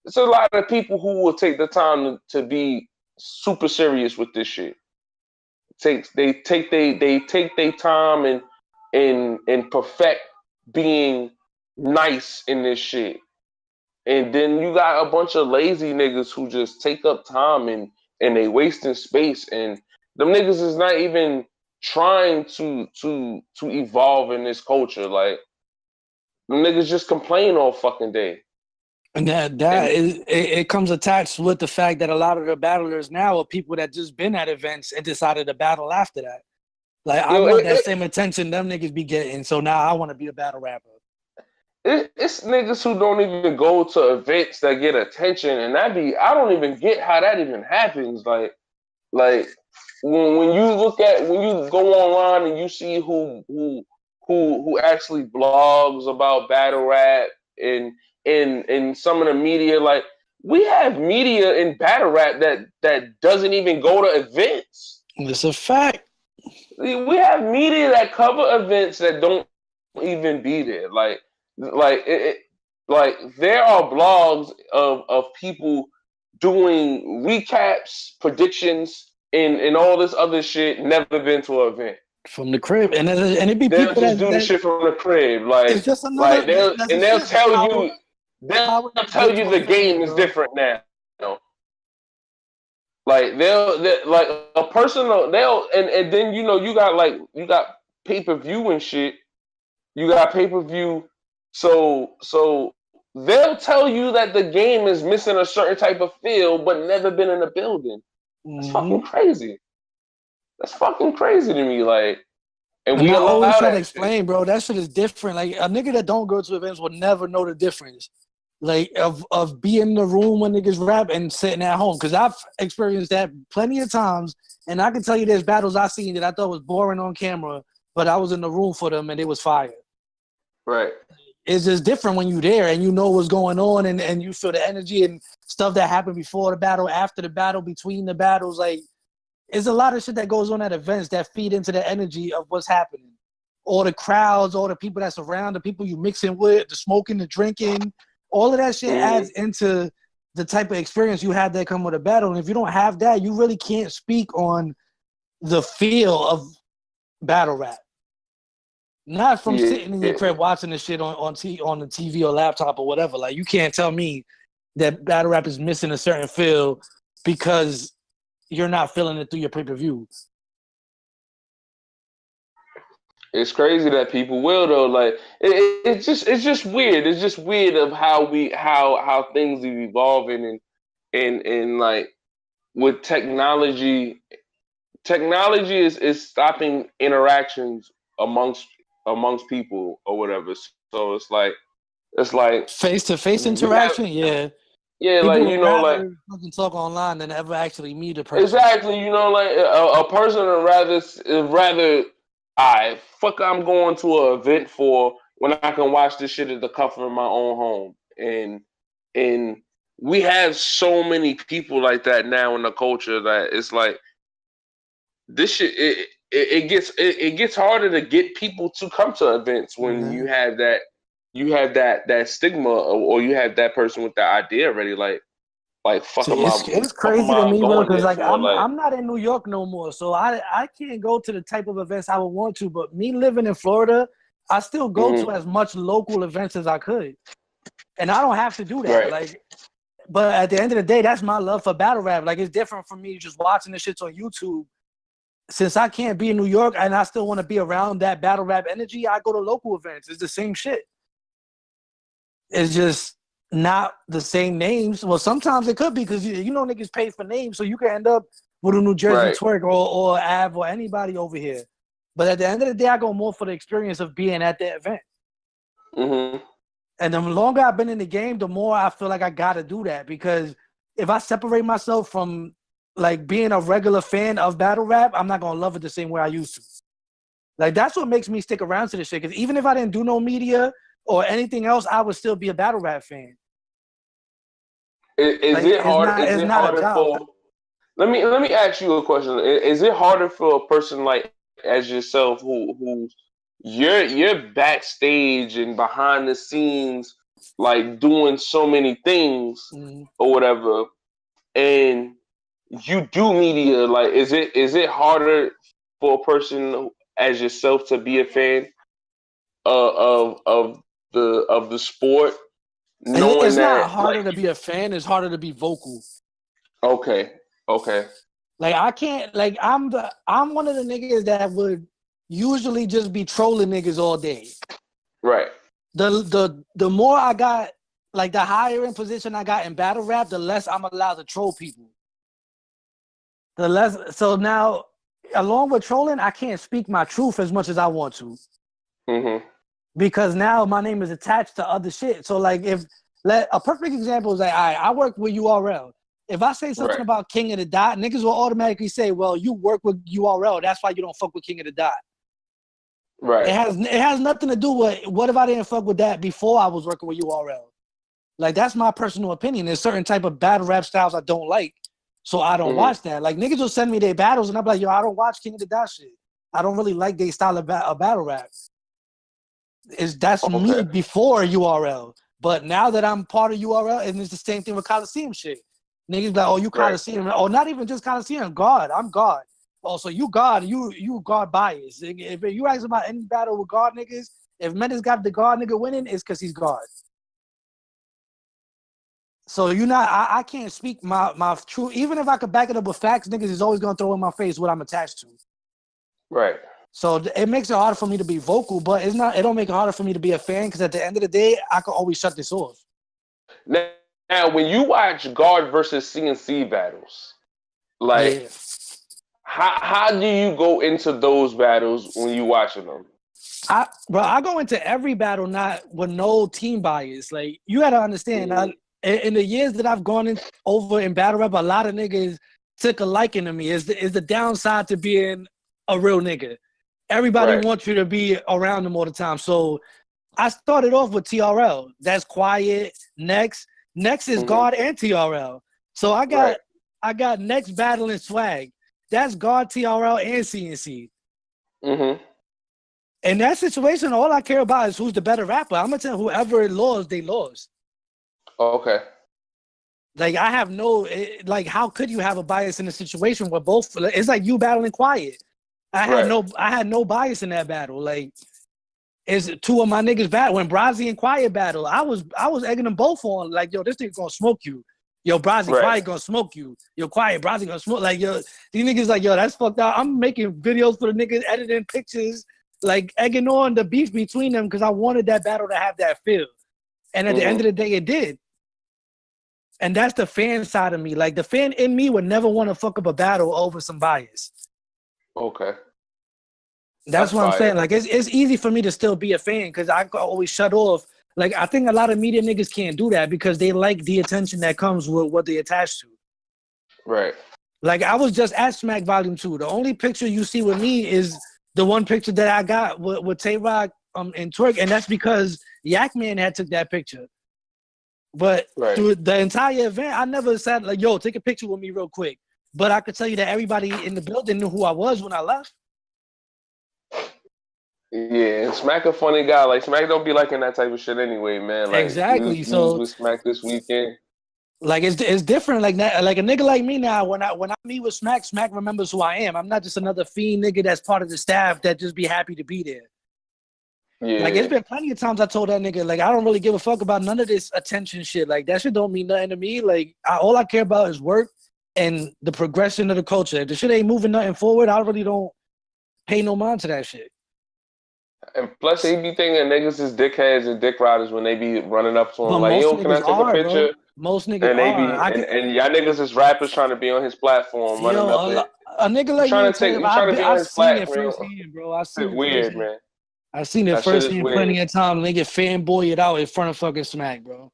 Speaker 2: It's a lot of people who will take the time to be super serious with this shit. They take their time and perfect being nice in this shit. And then you got a bunch of lazy niggas who just take up time and they wasting space, and them niggas is not even trying to evolve in this culture. Like them niggas just complain all fucking day.
Speaker 1: And
Speaker 2: And
Speaker 1: it comes attached with the fact that a lot of the battlers now are people that just been at events and decided to battle after that. Like, I
Speaker 2: you know,
Speaker 1: want that same attention them niggas be getting, so now I want to be a battle rapper.
Speaker 2: it's niggas who don't even go to events that get attention, and I don't even get how that even happens. Like when you when you go online and you see who actually blogs about battle rap and in some of the media, like we have media in battle rap that doesn't even go to events.
Speaker 1: It's a fact.
Speaker 2: we have media that cover events that don't even be there. Like there are blogs of people doing recaps, predictions, and all this other shit. Never been to an event
Speaker 1: from the crib, and it'd be
Speaker 2: they'll
Speaker 1: people
Speaker 2: just do the
Speaker 1: that
Speaker 2: shit from the crib.
Speaker 1: it's just another.
Speaker 2: They'll tell you
Speaker 1: Power to
Speaker 2: tell
Speaker 1: get
Speaker 2: you
Speaker 1: to a
Speaker 2: the
Speaker 1: fan,
Speaker 2: game is
Speaker 1: bro.
Speaker 2: different now. Like they'll like a personal they'll and then you got pay-per-view and shit. You got pay-per-view. So they'll tell you that the game is missing a certain type of feel, but never been in a building. That's fucking crazy. That's fucking crazy to me. Like, and we
Speaker 1: I always
Speaker 2: allow
Speaker 1: try to
Speaker 2: that shit.
Speaker 1: explain, bro. That shit is different. Like a nigga that don't go to events will never know the difference. Like of being in the room when niggas rap and sitting at home. Cause I've experienced that plenty of times. And I can tell you there's battles I seen that I thought was boring on camera, but I was in the room for them and it was fire.
Speaker 2: Right.
Speaker 1: It's just different when you're there and you know what's going on and you feel the energy and stuff that happened before the battle, after the battle, between the battles. Like, there's a lot of shit that goes on at events that feed into the energy of what's happening. All the crowds, all the people that's around, the people you mixing with, the smoking, the drinking, all of that shit adds into the type of experience you have that come with a battle. And if you don't have that, you really can't speak on the feel of battle rap. Not from sitting in your crib watching the shit on the TV or laptop or whatever. Like, you can't tell me that battle rap is missing a certain feel because you're not feeling it through your pay-per-view.
Speaker 2: It's crazy that people will though. Like it's just weird. It's just weird of how things are evolving and like with technology. Technology is stopping interactions amongst people or whatever. So it's like
Speaker 1: Face-to-face interaction, yeah.
Speaker 2: Yeah,
Speaker 1: People
Speaker 2: like
Speaker 1: would rather fucking talk online than ever actually meet a person.
Speaker 2: Exactly, like a person would rather I'm going to an event for when I can watch this shit at the comfort of my own home. And we have so many people like that now in the culture that it's like this shit it gets harder to get people to come to events when you have that stigma or you have that person with that idea already
Speaker 1: See, it's crazy to me, bro, because like I'm not in New York no more, so I can't go to the type of events I would want to. But me living in Florida, I still go to as much local events as I could, and I don't have to do that.
Speaker 2: Right.
Speaker 1: Like, but at the end of the day, that's my love for battle rap. Like, it's different from me just watching the shits on YouTube. Since I can't be in New York and I still want to be around that battle rap energy, I go to local events. It's the same shit. It's just not the same names. Well, sometimes it could be because you know niggas pay for names, so you can end up with a New Jersey Twerk or Av or anybody over here. But at the end of the day, I go more for the experience of being at the event. And the longer I've been in the game, the more I feel like I gotta do that, because if I separate myself from like being a regular fan of battle rap, I'm not gonna love it the same way I used to. Like, that's what makes me stick around to this shit. Because even if I didn't do no media or anything else, I would still be a battle rap fan.
Speaker 2: Is it harder for? Let me ask you a question. Is it harder for a person like as yourself who you're backstage and behind the scenes, like doing so many things or whatever, and you do media? Like, is it harder for a person as yourself to be a fan of the sport?
Speaker 1: It's not harder to be a fan. It's harder to be vocal.
Speaker 2: Okay.
Speaker 1: Like, I can't. Like, I'm one of the niggas that would usually just be trolling niggas all day. Right. The more I got, like, the higher in position I got in battle rap, the less I'm allowed to troll people. The less. So now, along with trolling, I can't speak my truth as much as I want to. Because now my name is attached to other shit. So like, a perfect example is like, I work with URL. If I say something about King of the Dot, niggas will automatically say, well, you work with URL. That's why you don't fuck with King of the Dot. Right. It has nothing to do with what if I didn't fuck with that before I was working with URL. Like, that's my personal opinion. There's certain type of battle rap styles I don't like, so I don't watch that. Like, niggas will send me their battles and I'm like, yo, I don't watch King of the Dot shit. I don't really like their style of battle rap. That's
Speaker 2: Okay.
Speaker 1: me before URL. But now that I'm part of URL, and it's the same thing with Coliseum shit. Niggas like, oh, you Coliseum. Right. Oh, not even just Coliseum. God, I'm God. Oh, so you God, you God bias. If you ask about any battle with God niggas, if Menace got the God nigga winning, it's because he's God. So I can't speak my true, even if I could back it up with facts, niggas is always gonna throw in my face what I'm attached to.
Speaker 2: Right.
Speaker 1: So it makes it harder for me to be vocal, but it don't make it harder for me to be a fan, because at the end of the day, I can always shut this off.
Speaker 2: Now when you watch God versus CNC battles, like how do you go into those battles when you watching them?
Speaker 1: I go into every battle not with no team bias. Like, you gotta understand, in the years that I've gone over in battle rap, a lot of niggas took a liking to me. Is the downside to being a real nigga. Everybody wants you to be around them all the time. So I started off with TRL. That's quiet. Next is God and TRL. So I got next battling swag. That's God, TRL, and CNC.
Speaker 2: Mm-hmm.
Speaker 1: In that situation, all I care about is who's the better rapper. I'm gonna tell whoever lost, they lost.
Speaker 2: Okay.
Speaker 1: Like, I have no, like, how could you have a bias in a situation where both? It's like you battling quiet. I had no bias in that battle. Like, it's two of my niggas battle. When Brazzy and Quiet battle, I was egging them both on. Like, yo, this nigga gonna smoke you. Yo, Brazzy, Quiet gonna smoke you. Yo, Quiet, Brazzy gonna smoke. Like, yo, these niggas like, yo, that's fucked up. I'm making videos for the niggas, editing pictures, like egging on the beef between them, because I wanted that battle to have that feel. And at the end of the day, it did. And that's the fan side of me. Like, the fan in me would never want to fuck up a battle over some bias.
Speaker 2: Okay.
Speaker 1: That's what I'm saying. Like, it's easy for me to still be a fan, because I can always shut off. Like, I think a lot of media niggas can't do that because they like the attention that comes with what they attach to.
Speaker 2: Right.
Speaker 1: Like, I was just at Smack Volume 2. The only picture you see with me is the one picture that I got with Tay-Rock and Twerk, and that's because Yak Man had took that picture. But through the entire event, I never said, like, yo, take a picture with me real quick. But I could tell you that everybody in the building knew who I was when I left.
Speaker 2: Yeah, and Smack a funny guy. Like, Smack don't be liking that type of shit anyway, man. Like,
Speaker 1: exactly.
Speaker 2: We was with Smack this weekend.
Speaker 1: Like, it's different. Like that. Like, a nigga like me now, when I meet with Smack, Smack remembers who I am. I'm not just another fiend nigga that's part of the staff that just be happy to be there. Yeah. Like, it's been plenty of times I told that nigga, like, I don't really give a fuck about none of this attention shit. Like, that shit don't mean nothing to me. Like, all I care about is work and the progression of the culture. If the shit ain't moving nothing forward, I really don't pay no mind to that shit.
Speaker 2: And plus, they be thinking niggas is dickheads and dick riders when they be running up to him. But like, yo, can I take a picture?
Speaker 1: Bro. Most niggas
Speaker 2: and they be, and y'all niggas is rappers trying to be on his platform, running up
Speaker 1: a nigga like
Speaker 2: trying to be on his platform.
Speaker 1: I've seen it firsthand, bro. I've seen it
Speaker 2: weird, man.
Speaker 1: I've seen it firsthand plenty of times. Nigga fanboy it out in front of fucking Smack, bro.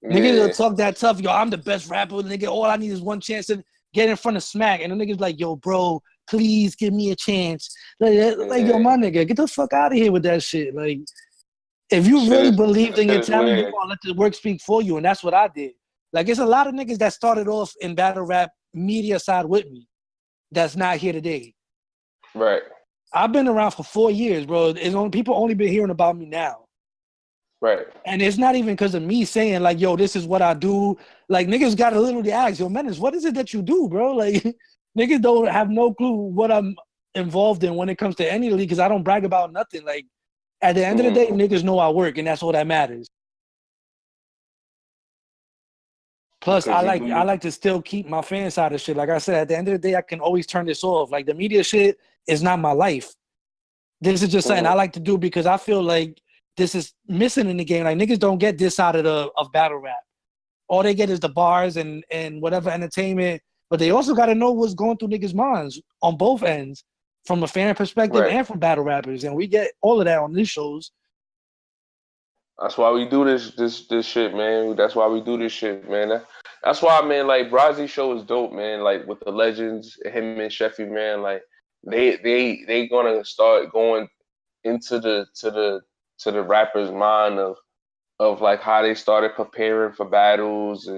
Speaker 1: Niggas will talk that tough. Yo, I'm the best rapper, nigga. All I need is one chance to get in front of Smack. And the niggas like, yo, bro, please give me a chance. Like, yo, my nigga, get the fuck out of here with that shit. Like, if you really believed in your talent, you gonna let the work speak for you. And that's what I did. Like, it's a lot of niggas that started off in battle rap media side with me that's not here today.
Speaker 2: Right.
Speaker 1: I've been around for 4 years, bro. People only been hearing about me now.
Speaker 2: Right.
Speaker 1: And it's not even because of me saying, like, yo, this is what I do. Like, niggas got to literally ask, yo, Menace, what is it that you do, bro? Like, niggas don't have no clue what I'm involved in when it comes to any league, because I don't brag about nothing. Like, at the end of the day, niggas know I work, and that's all that matters. Plus, I like to still keep my fan side of shit. Like I said, at the end of the day, I can always turn this off. Like, the media shit is not my life. This is just something I like to do because I feel like this is missing in the game. Like, niggas don't get this side of battle rap. All they get is the bars and whatever entertainment. But they also got to know what's going through niggas' minds on both ends, from a fan perspective and from battle rappers. And we get all of that on these shows.
Speaker 2: That's why we do this shit, man. That's why we do this shit, man. That's why, man, like, Brazzy's show is dope, man. Like, with the legends, him and Sheffy, man, like, they gonna start going into the rapper's mind of like how they started preparing for battles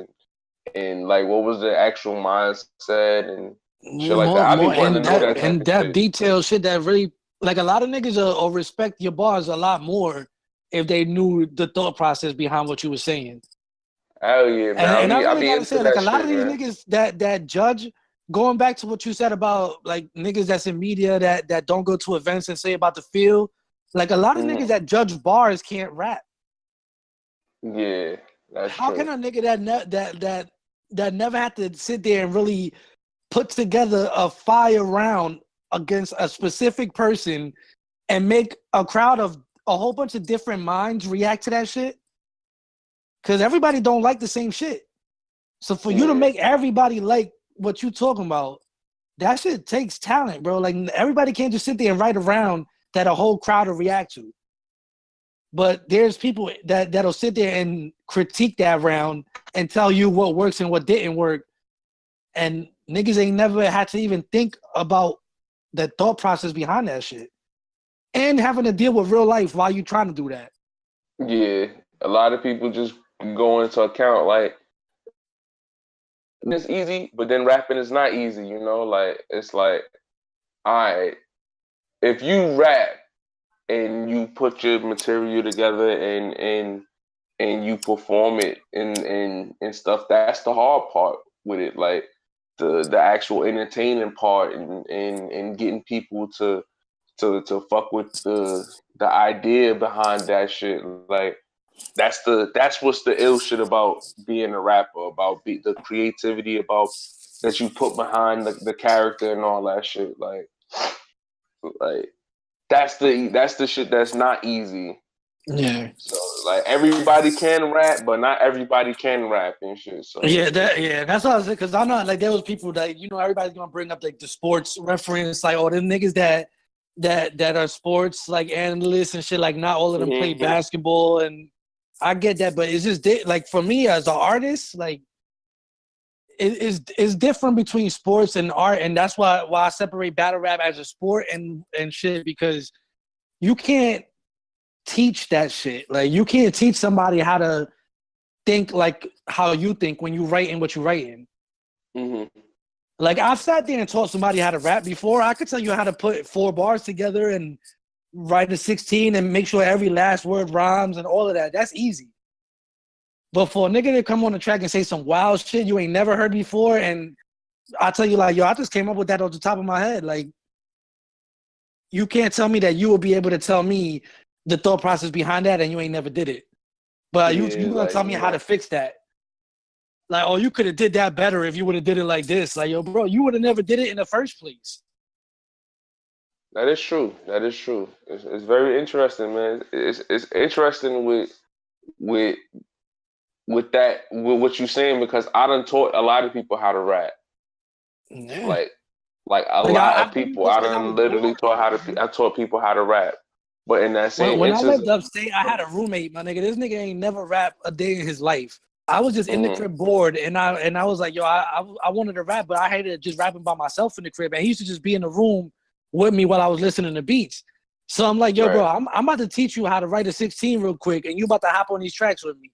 Speaker 2: and like what was the actual mindset and shit like that. I be wanting to know that type of
Speaker 1: in-depth
Speaker 2: shit.
Speaker 1: detail shit that really Like a lot of niggas will respect your bars a lot more if they knew the thought process behind what you were saying.
Speaker 2: Hell yeah, man.
Speaker 1: And I
Speaker 2: I
Speaker 1: really
Speaker 2: be
Speaker 1: gotta
Speaker 2: into
Speaker 1: say, like
Speaker 2: that
Speaker 1: a lot of
Speaker 2: shit,
Speaker 1: these
Speaker 2: man.
Speaker 1: niggas that judge, going back to what you said about like niggas that's in media that don't go to events and say about the field, like a lot of niggas that judge bars can't rap.
Speaker 2: Yeah, that's
Speaker 1: How can
Speaker 2: true.
Speaker 1: a nigga that never had to sit there and really put together a fire round against a specific person and make a crowd of a whole bunch of different minds react to that shit? Because everybody don't like the same shit. So for you to make everybody like what you talking about, that shit takes talent, bro. Like everybody can't just sit there and write a round that a whole crowd will react to. But there's people that'll sit there and critique that round and tell you what works and what didn't work. And niggas ain't never had to even think about the thought process behind that shit. And having to deal with real life while you trying to do that.
Speaker 2: Yeah, a lot of people just go into account like it's easy, but then rapping is not easy, you know? Like it's like, all right, if you rap and you put your material together and you perform it and stuff, that's the hard part with it. Like the actual entertaining part and getting people to fuck with the idea behind that shit. Like that's what's the ill shit about being a rapper, about the creativity about that you put behind the character and all that shit. Like that's the shit that's not easy.
Speaker 1: Yeah.
Speaker 2: So like everybody can rap, but not everybody can rap and shit. So
Speaker 1: That's what I was saying. Because I know like there was people that everybody's gonna bring up like the sports reference, like all them niggas that are sports like analysts and shit. Like not all of them play basketball, and I get that, but it's just like for me as an artist, like it's different between sports and art, and that's why I separate battle rap as a sport and shit, because you can't teach that shit. Like you can't teach somebody how to think like how you think when you writing what you writing. Like I've sat there and taught somebody how to rap before. I could tell you how to put 4 bars together and write a 16 and make sure every last word rhymes and all of that. That's easy. But for a nigga to come on the track and say some wild shit you ain't never heard before, and I tell you like, yo, I just came up with that off the top of my head. Like, you can't tell me that you will be able to tell me the thought process behind that and you ain't never did it. But you gonna tell me how to fix that. Like, oh, you could have did that better if you would have did it like this. Like, yo, bro, you would have never did it in the first place.
Speaker 2: that is true. That is true. It's very interesting, man. It's interesting with with what you're saying, because I done taught a lot of people how to rap.
Speaker 1: Yeah.
Speaker 2: Like a lot of people. I done literally I taught people how to rap. But in that same
Speaker 1: When I
Speaker 2: instance,
Speaker 1: lived upstate, I had a roommate, my nigga. This nigga ain't never rap a day in his life. I was just in the crib bored, and I was like, yo, I wanted to rap, but I hated just rapping by myself in the crib. And he used to just be in the room with me while I was listening to beats. So I'm like, yo, bro, I'm about to teach you how to write a 16 real quick, and you about to hop on these tracks with me.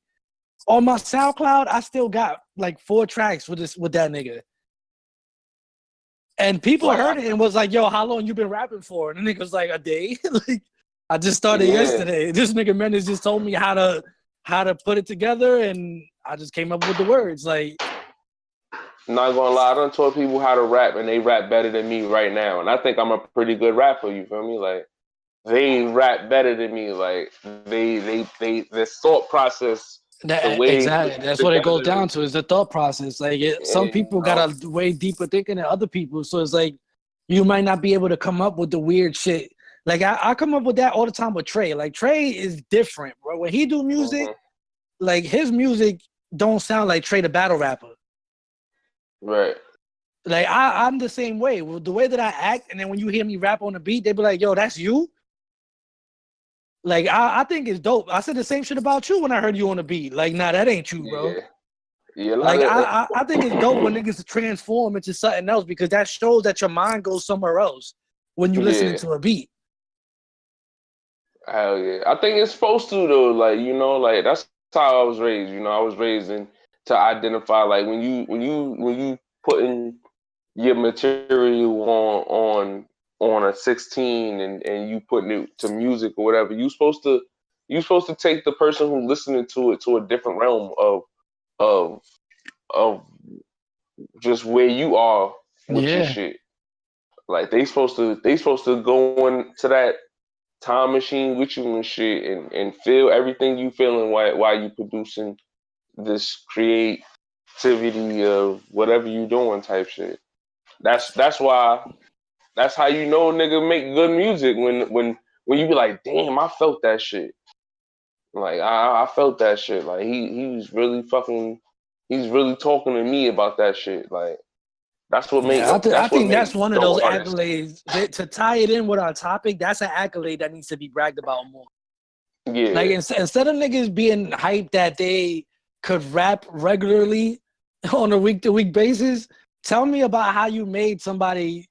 Speaker 1: On my SoundCloud, I still got like 4 tracks with that nigga. And people heard it and was like, yo, how long you been rapping for? And the nigga was like, a day. Like, I just started yesterday. This nigga Menace just told me how to put it together, and I just came up with the words. Like,
Speaker 2: not gonna lie, I done taught people how to rap, and they rap better than me right now. And I think I'm a pretty good rapper. You feel me? Like they rap better than me. Like the thought process, the way
Speaker 1: exactly. That's what it goes down to, is the thought process. Like some people got a way deeper thinking than other people. So it's like you might not be able to come up with the weird shit. Like I come up with that all the time with Trey. Like Trey is different, bro. When he do music, like his music don't sound like Trey the battle rapper.
Speaker 2: Right.
Speaker 1: Like I'm the same way. With the way that I act, and then when you hear me rap on the beat, they be like, yo, that's you. Like I think it's dope. I said the same shit about you when I heard you on the beat. Like, nah, that ain't you, bro.
Speaker 2: Yeah,
Speaker 1: like I think it's dope when niggas transform into something else, because that shows that your mind goes somewhere else when you listening to a beat.
Speaker 2: Hell yeah. I think it's supposed to though. Like, like that's how I was raised. I was raised to identify, like when you putting your material on a 16 and you putting it to music or whatever. You're supposed to take the person who's listening to it to a different realm of of just where you are with your shit. Like they supposed to go into that time machine with you and shit and feel everything you feeling while you producing this creativity of whatever you doing type shit. That's how you know a nigga make good music when you be like, damn, I felt that shit. Like I felt that shit. Like he's really talking to me about that shit. Like that's what make
Speaker 1: I think that's one of those
Speaker 2: artists.
Speaker 1: accolades to tie it in with our topic. That's an accolade that needs to be bragged about more.
Speaker 2: Yeah.
Speaker 1: Like instead of niggas being hyped that they could rap regularly on a week-to-week basis, tell me about how you made somebody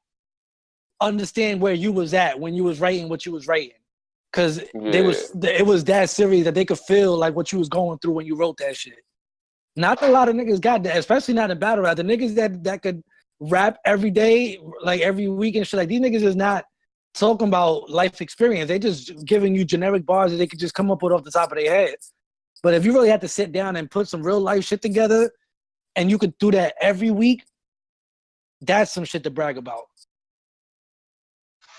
Speaker 1: understand where you was at when you was writing what you was writing. Because it was that serious that they could feel like what you was going through when you wrote that shit. Not a lot of niggas got that, especially not in battle rap. The niggas that could rap every day, like every week and shit, like these niggas is not talking about life experience. They just giving you generic bars that they could just come up with off the top of their heads. But if you really had to sit down and put some real life shit together and you could do that every week, that's some shit to brag about.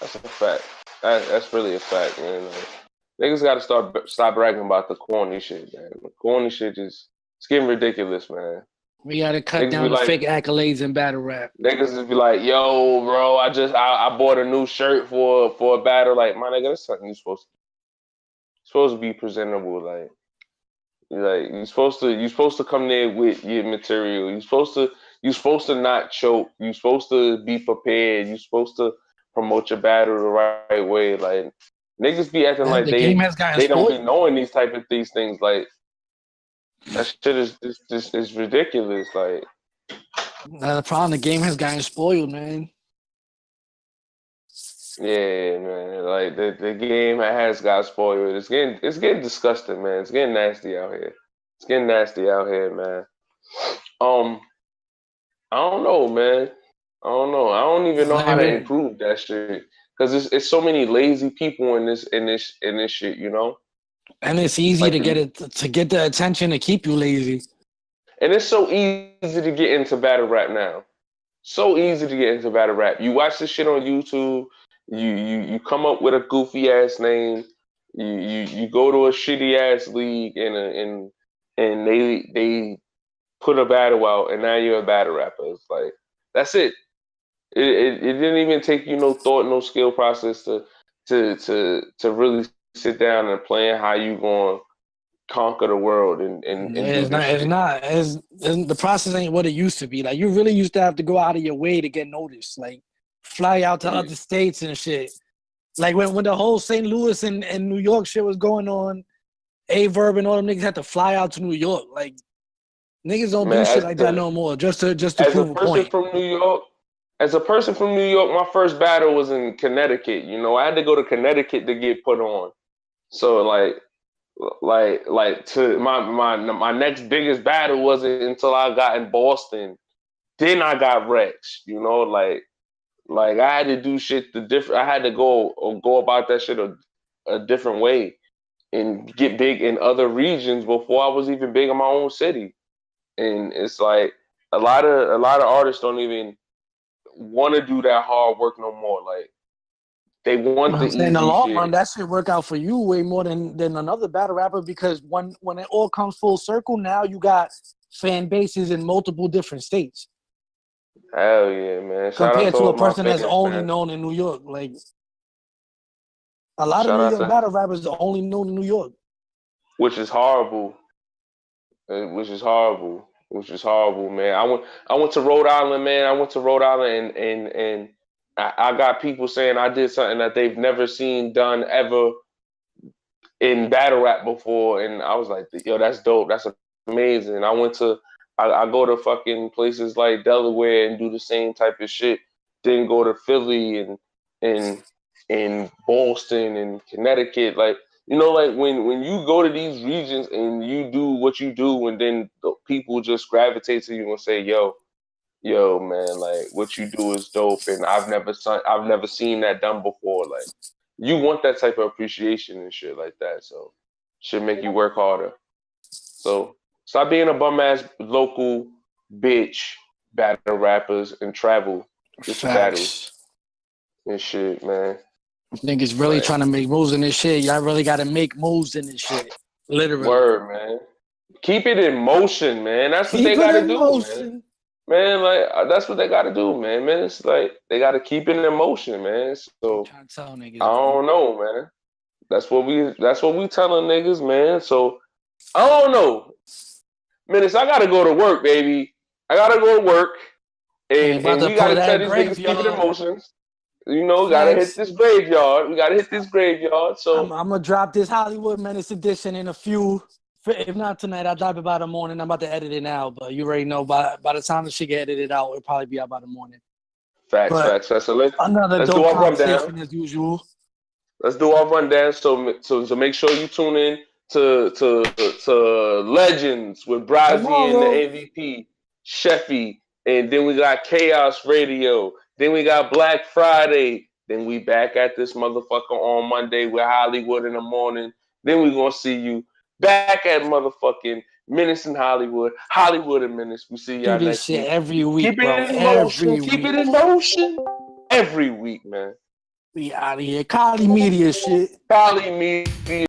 Speaker 2: That's a fact. That's really a fact, man. Like, niggas got to stop bragging about the corny shit, man. The corny shit it's getting ridiculous, man.
Speaker 1: We got to cut down the fake accolades in battle rap.
Speaker 2: Niggas just be like, yo, bro, I bought a new shirt for a battle. Like, my nigga, that's something you're supposed to be presentable. Like you're supposed to come there with your material. You're supposed to not choke. You're supposed to be prepared. You're supposed to promote your battle the right way. Like niggas be acting like they don't be knowing these things. Like that shit is ridiculous. Like
Speaker 1: the problem, the game has gotten spoiled, man.
Speaker 2: Yeah, man. Like the game has got spoiled. It's getting disgusting, man. It's getting nasty out here. It's getting nasty out here, man. I don't know, man. I don't know. I don't even know how to improve that shit because it's so many lazy people in this shit, you know.
Speaker 1: And it's easy to get the attention to keep you lazy.
Speaker 2: And it's so easy to get into battle rap now. So easy to get into battle rap. You watch this shit on YouTube. You come up with a goofy ass name. You go to a shitty ass league and they put a battle out and now you're a battle rapper. It's like that's it. It didn't even take you no thought, no skill process to really sit down and plan how you gonna conquer the world and
Speaker 1: the process ain't what it used to be. Like you really used to have to go out of your way to get noticed. Like fly out to other states and shit. Like when the whole St. Louis and New York shit was going on, A-Verb and all them niggas had to fly out to New York. Like niggas don't do shit like that no more. Just to prove a point.
Speaker 2: As a person from New York, my first battle was in Connecticut. You know, I had to go to Connecticut to get put on. So like to my next biggest battle wasn't until I got in Boston. Then I got Rex. You know, like I had to do shit I had to go about that shit a different way and get big in other regions before I was even big in my own city. And it's like a lot of artists don't even want to do that hard work no more. Like they want the easy
Speaker 1: in the long
Speaker 2: shit.
Speaker 1: run, that shit work out for you way more than another battle rapper because when it all comes full circle, now you got fan bases in multiple different states.
Speaker 2: Hell yeah, man!
Speaker 1: Compared to a person that's only known in New York, like a lot of New York battle rappers are only known in New York,
Speaker 2: which is horrible. Which is horrible, man. I went to Rhode Island, man. I went to Rhode Island and I got people saying I did something that they've never seen done ever in battle rap before, and I was like, yo, that's dope. That's amazing. I go to fucking places like Delaware and do the same type of shit. Then go to Philly and Boston and Connecticut. Like, you know, like when you go to these regions and you do what you do, and then the people just gravitate to you and say, yo, yo, man, like what you do is dope, and I've never seen that done before. Like, you want that type of appreciation and shit like that, so should make you work harder. So stop being a bum ass local bitch, battle rappers, and travel get your battles
Speaker 1: Facts.
Speaker 2: and shit, man.
Speaker 1: Niggas really
Speaker 2: Like,
Speaker 1: trying to make moves in this shit. Y'all really got to make moves in this shit. Literally.
Speaker 2: word, man. Keep it in motion, man. That's what
Speaker 1: Keep
Speaker 2: they
Speaker 1: it
Speaker 2: gotta
Speaker 1: in
Speaker 2: do, man.
Speaker 1: motion.
Speaker 2: Man, like that's what they gotta do, man. Man, it's like they gotta keep it in motion, man.
Speaker 1: I'm
Speaker 2: So
Speaker 1: trying to tell
Speaker 2: I
Speaker 1: niggas, bro.
Speaker 2: don't know, man. That's what we telling niggas, man. So I don't know. Minutes, I gotta go to work, baby. I gotta go to work.
Speaker 1: And about
Speaker 2: And
Speaker 1: to
Speaker 2: we
Speaker 1: pour
Speaker 2: gotta tell
Speaker 1: that
Speaker 2: these niggas keep it in
Speaker 1: graveyard.
Speaker 2: motions. You know, gotta hit
Speaker 1: Facts.
Speaker 2: this graveyard. We gotta hit this graveyard.
Speaker 1: I'm
Speaker 2: So
Speaker 1: gonna drop this Hollywood Menace edition in a few. If not tonight, I'll drop it by the morning. I'm about to edit it now, but you already know by the time the shit get edited out, it'll probably be out by the morning.
Speaker 2: facts,
Speaker 1: But
Speaker 2: facts, facts. So
Speaker 1: another
Speaker 2: let's do
Speaker 1: dope
Speaker 2: our rundown.
Speaker 1: conversation as usual.
Speaker 2: Let's do our rundown. So make sure you tune in to Legends with Brazzy and the
Speaker 1: Tomorrow,
Speaker 2: MVP, Sheffy, and then we got Chaos Radio. Then we got Black Friday. Then we back at this motherfucker on Monday with Hollywood in the morning. Then we gonna see you back at motherfucking Menace in Hollywood, Hollywood and Menace. We see
Speaker 1: do
Speaker 2: y'all
Speaker 1: this
Speaker 2: next
Speaker 1: shit
Speaker 2: week.
Speaker 1: every week,
Speaker 2: Keep
Speaker 1: bro.
Speaker 2: it in motion.
Speaker 1: Every
Speaker 2: Keep it
Speaker 1: week.
Speaker 2: in motion every week, man.
Speaker 1: We out of here. Kali Media shit.
Speaker 2: Cali Media.